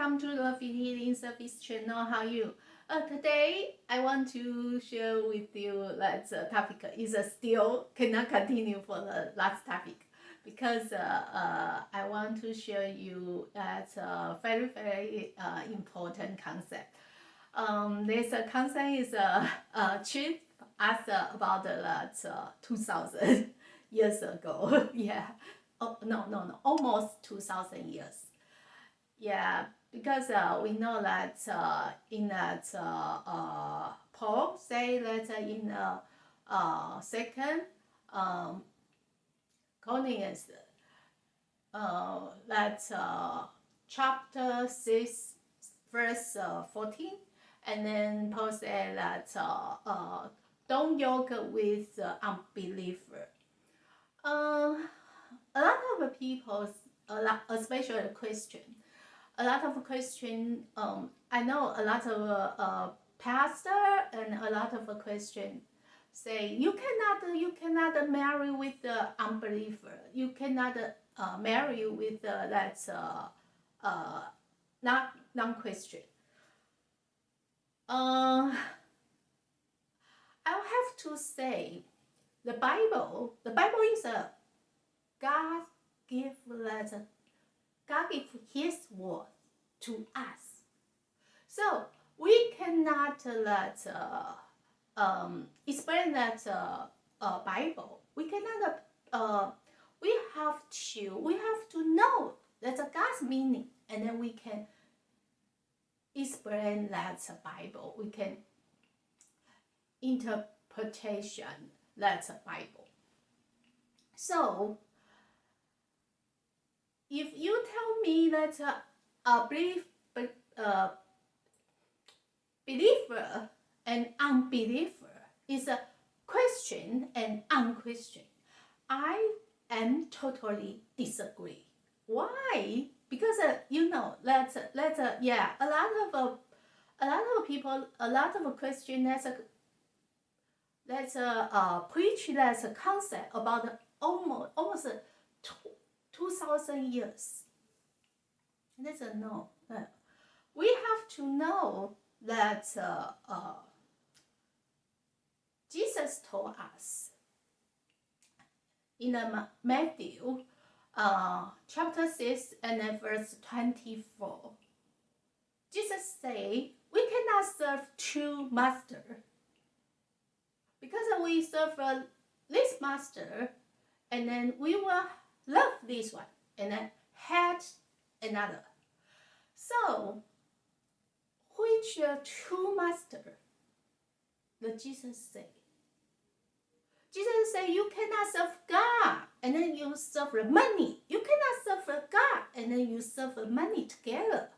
welcome to Lovehealingservice channel. How are you? Today I want to share with you that topic is still cannot continue for the last topic because I want to share you that very important concept. This concept is chief asked about that 2000 years ago. Yeah. Oh, no, almost 2000 years. Yeah, because we know that in that Paul say that in second Corinthians that chapter 6 verse 14, and then Paul said that don't yoke with unbeliever. A lot of people, especially Christian, a lot of Christian, I know a lot of pastor and a lot of Christian say you cannot marry with the unbeliever. You cannot marry with that not non-Christian. I have to say the Bible is a God give His word to us. So we cannot let explain that Bible. We cannot. We have to know that's God's meaning, and then we can explain that Bible. We can interpretation that's Bible. So if you tell me that a believer and unbeliever is a Christian and unchristian, I am totally disagree. Why? Because you know that a lot of people, a lot of Christians preach that concept about almost 2000 years. That's a no. We have to know that Jesus told us in Matthew chapter 6 and verse 24. Jesus say we cannot serve two masters, because we serve this master and then we will love this one and then hate another. So which two master did Jesus say? Jesus say you cannot serve God and then you serve the money. You cannot serve God and then you serve the money together.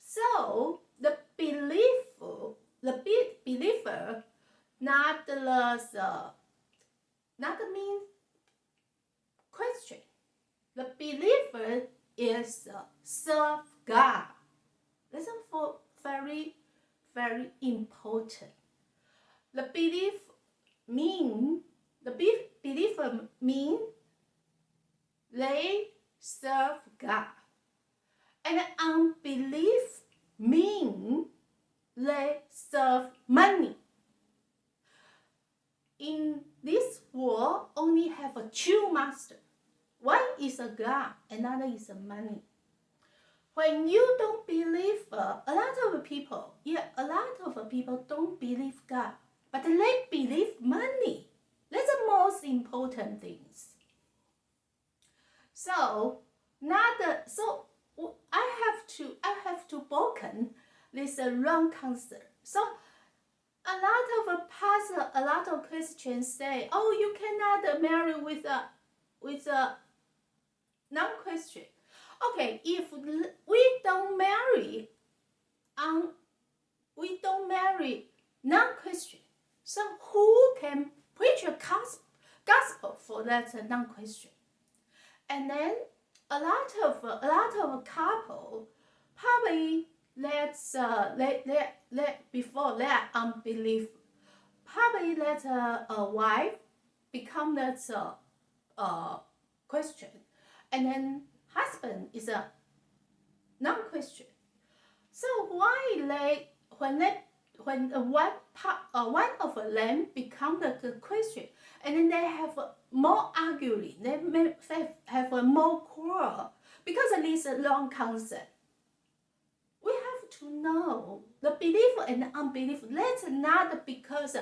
So the believer, not the mean Christian. The believer is serve God. That's for very, very important. The believer mean they serve God, and unbelief mean they serve money. In this world, only have a two master. One is a God, another is a money. When you don't believe, a lot of people don't believe God, but they believe money. That's the most important things. So I have to broken this wrong concept. So a lot of pastors, a lot of Christians say, oh, you cannot marry with a non-Christian. Okay, if we don't marry non-Christian, so who can preach a gospel for that non-Christian? And then a lot of couple probably before that unbelief, probably let a wife become that Christian, and then husband is a non-Christian. So why when one of them become the Christian, and then they have more arguing, they have a more quarrel because of this wrong concept. We have to know the belief and the unbelief. That's not because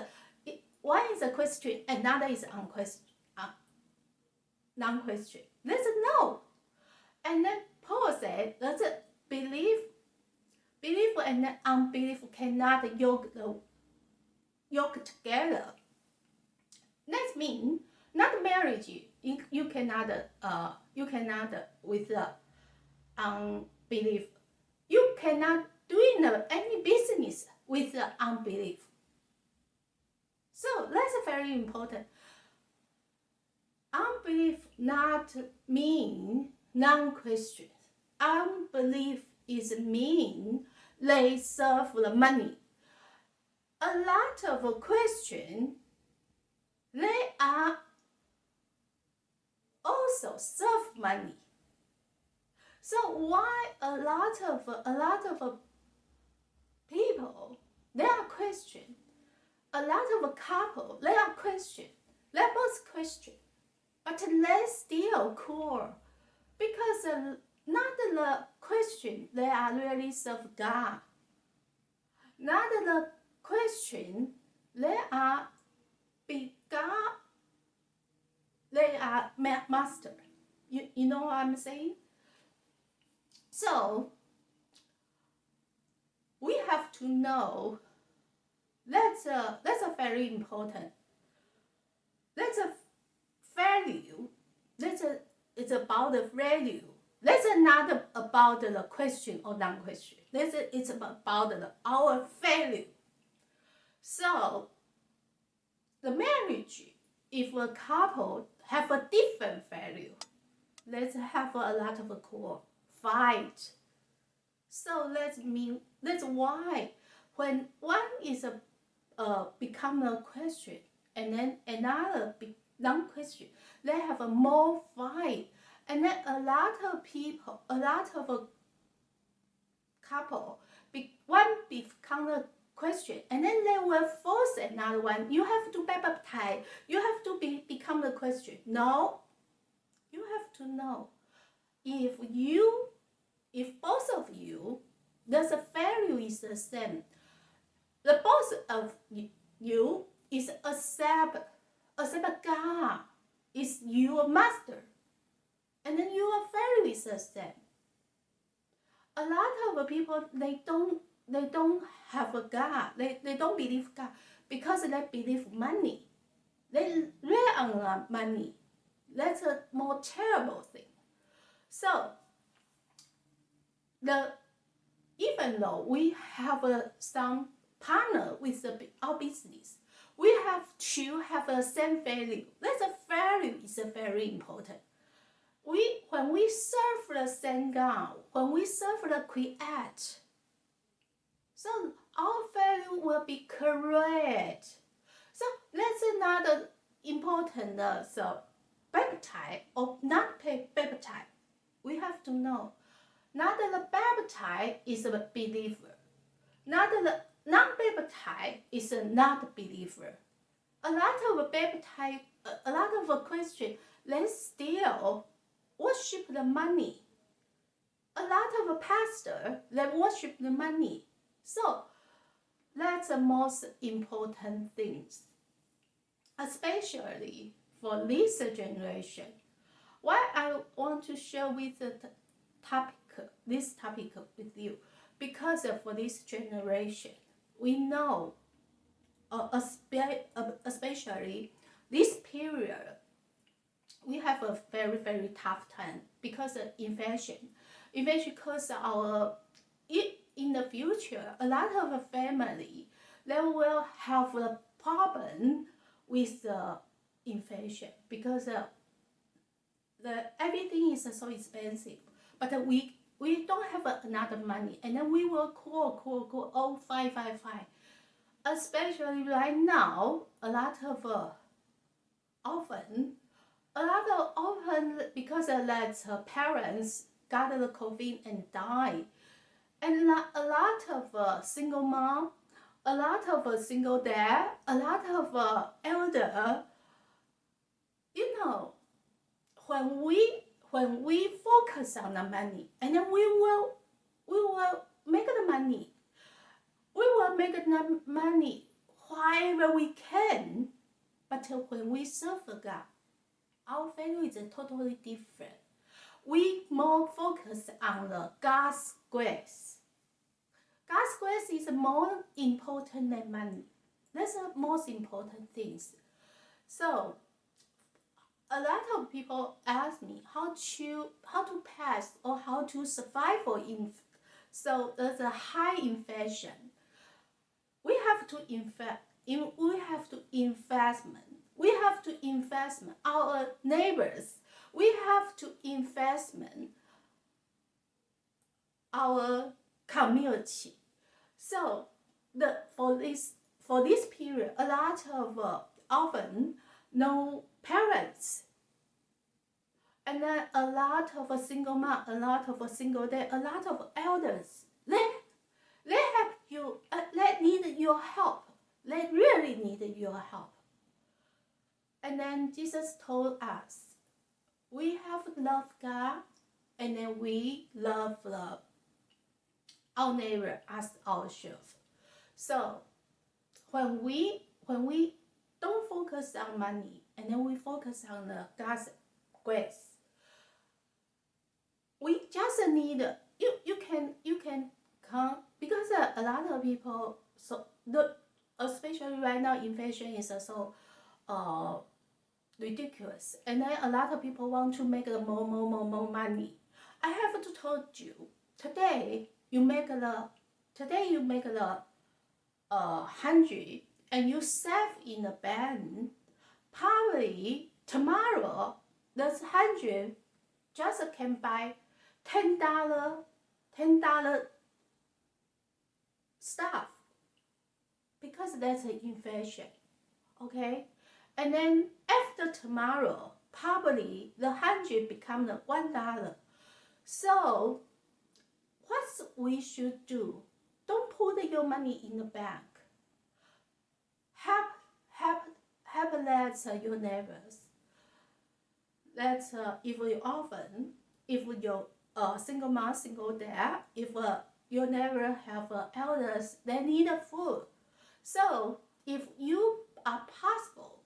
one is a Christian, another is non-Christian. Let's know. And then Paul said that belief and unbelief cannot yoke together. That means not marriage. You cannot with the unbelief. You cannot doing any business with the unbelief. So that's very important. Unbelief not mean non-Christian. Unbelief is mean they serve the money. A lot of Christians, they are also serve money. So why a lot of people, they are Christian. A lot of couple, they are Christian. They're both Christian, but they still quarrel because not the Christian, they are really serve God. Not the Christian, they are be God. They are master. You know what I'm saying? So we have to know that's a very important. That's a value. It's about the value. That's not about the Christian or non-Christian. It's about our value. So the marriage, if a couple have a different value, let's have a lot of quarrel, fight. So that's why when one is become a Christian and then another non-Christian, they have a more fight, and then a lot of couple, one become a Christian, and then they will force another one. You have to be baptized. You have to become a Christian. No, you have to know if both of you, the value is the same. The both of you is accept God is your master, and then your value is the same. A lot of people they don't have a God. They don't believe God because they believe money. They rely on money. That's a more terrible thing. So even though we have some partner with our business, we have to have the same value. That's a value is very important. When we serve the same God, when we serve the Creator, so our value will be correct. So that's another important. So baptize or not baptize, we have to know. Not the baptized is a believer. Not the non-baptized is a not believer. A lot of baptized, a lot of Christians, they still worship the money. A lot of pastors, they worship the money. So that's the most important things, especially for this generation. Why I want to share with this topic with you, because for this generation, we know, especially this period, we have a very, very tough time because of inflation. Inflation causes in the future, a lot of family, they will have a problem with the inflation because everything is so expensive. But we don't have another money, and then we will call, oh, fight. Especially right now, a lot of often because that parents got the COVID and died, And a lot of single mom, a lot of single dad, a lot of elder, you know, when we focus on the money, and then we will make the money. We will make the money wherever we can. But when we serve God, our value is totally different. We more focus on the God's grace. God's grace is more important than money. That's the most important things. So a lot of people ask me how to pass or how to survive so there's a high inflation. We have to invest. We have to investment. We have to investment our neighbors. We have to investment our community. So for this period, a lot of often no parents, and then a lot of a single mom, a lot of a single dad, a lot of elders. They have you. They need your help. They really need your help. And then Jesus told us, we have to love God, and then we love our neighbor as ourselves. So when we don't focus on money, and then we focus on the God's grace, we just need you can come, because a lot of people, so especially right now inflation is so ridiculous, and then a lot of people want to make more money. I have to told you, today you make the 100 and you save in the bank. Probably tomorrow this 100 just can buy $10 stuff, because that's an inflation. Okay, and then after tomorrow, probably the 100 become the $1. So what we should do? Don't put your money in the bank. Help let your neighbors. That if you orphan, if you're single mom, single dad, if your neighbor have elders, they need food. So if you are possible,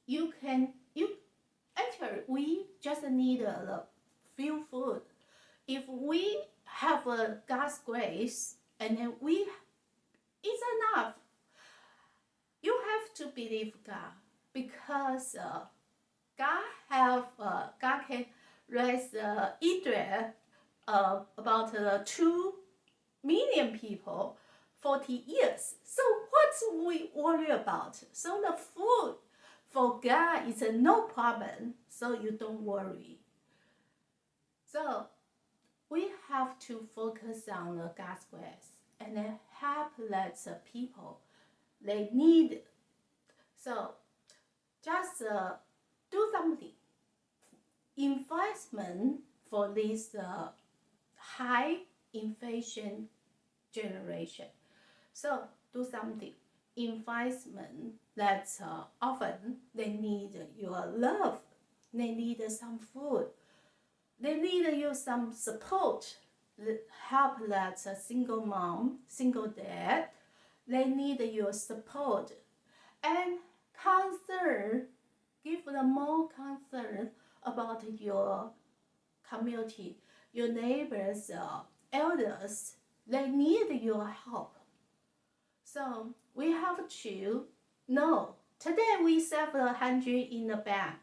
you actually we just need a few food. If we have God's grace, and then it's enough. You have to believe God, because God can raise Israel about 2 million people 40 years. So what we worry about? So the food for God is no problem, so you don't worry. So we have to focus on God's grace, and then help let the people they need. So just do something. Investment for this high inflation generation. So do something. Investment that often they need your love. They need some food. They need you some support. Help that single mom, single dad. They need your support and concern. Give them more concern about your community, your neighbors, elders. They need your help. So we have to know. Today we save 100 in the bank,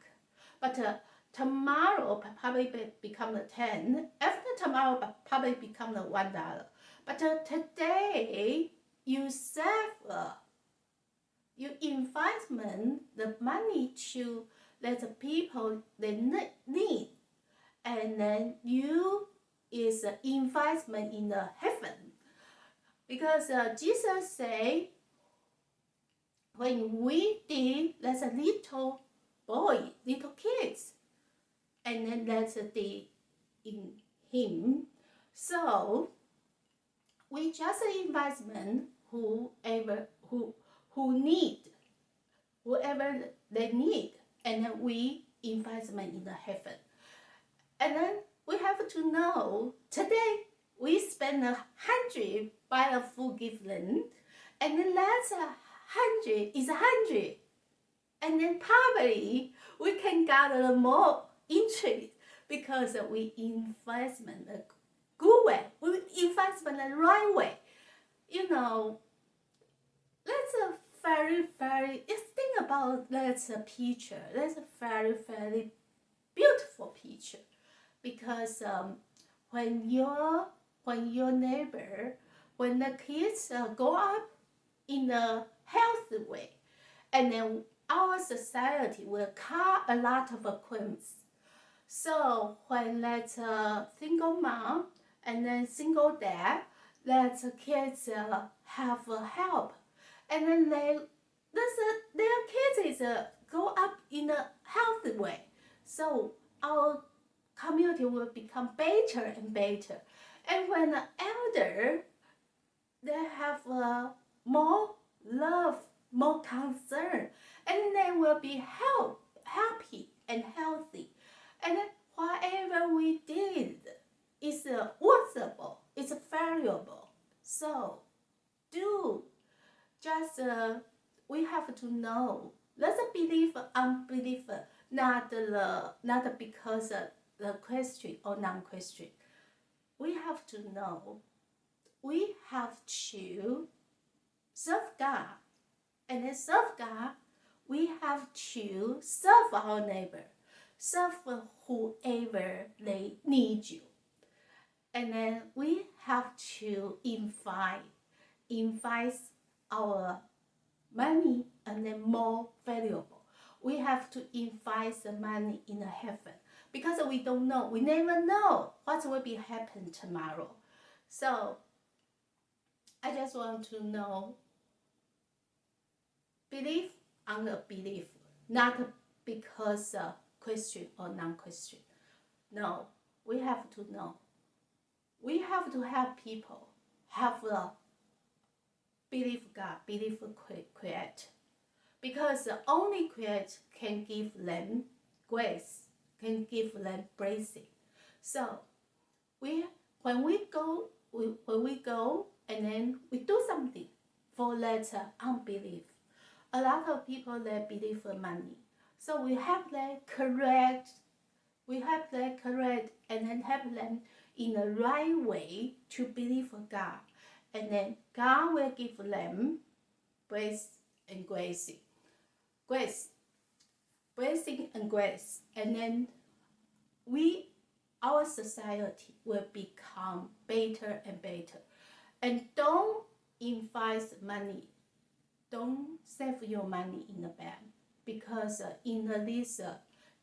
but tomorrow probably become the 10. After tomorrow probably become the $1. But today you save you investment the money to let the people they need, and then you is investment in the heaven, because Jesus say when we did, there's a little boy, little kids, and then that's the in him. So we just investment whoever they need, and then we investment in the heaven. And then we have to know today we spend 100 by the forgiveness, and then that's 100 is 100, and then probably we can gather more interest because we investment the good way, we investment the right way. You know, that's a very think about that's a picture. That's a very beautiful picture, because when your neighbor, when the kids grow up in a healthy way, and then our society will cut a lot of crimes. So when that single mom and then single dad, that kids have help, and then their kids is grow up in a healthy way. So our community will become better and better. And when the elder, they have more love, more concern, and they will be happy and healthy. And then whatever we did is worthable, it's valuable. So do just we have to know. Let's believe unbeliever, not because the Christian or non-Christian. We have to know. We have to serve God, and then serve God. We have to serve our neighbor, serve whoever they need you, and then we have to invite our money, and then more valuable. We have to invest the money in the heaven, because we don't know. We never know what will be happen tomorrow. So I just want to know, believe unbelief, not because Christian or non-Christian. No, we have to know. We have to have people have the believe God, believe Creator, because only Creator can give them grace, can give them blessing. So when we go and then we do something for that unbelief. A lot of people, they believe in money. So we have that correct, and then help them in the right way to believe in God. And then God will give them grace and blessing. Blessing and grace. And then our society will become better and better. And don't invest money. Don't save your money in the bank, because in this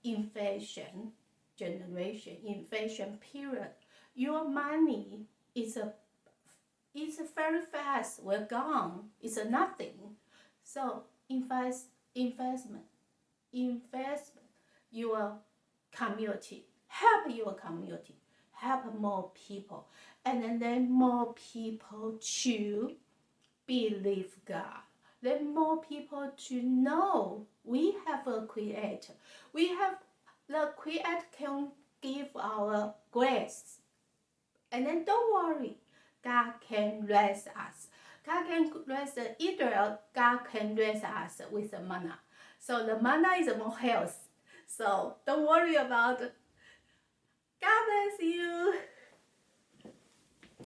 inflation generation, inflation period, your money is very fast. We're gone. It's nothing. So investment your community. Help your community. Help more people, and then more people to believe God. Then more people to know we have a Creator. We have the Creator can give our grace. And then don't worry, God can raise us. God can raise Israel. God can raise us with the manna. So the manna is more health. So don't worry about it. God bless you.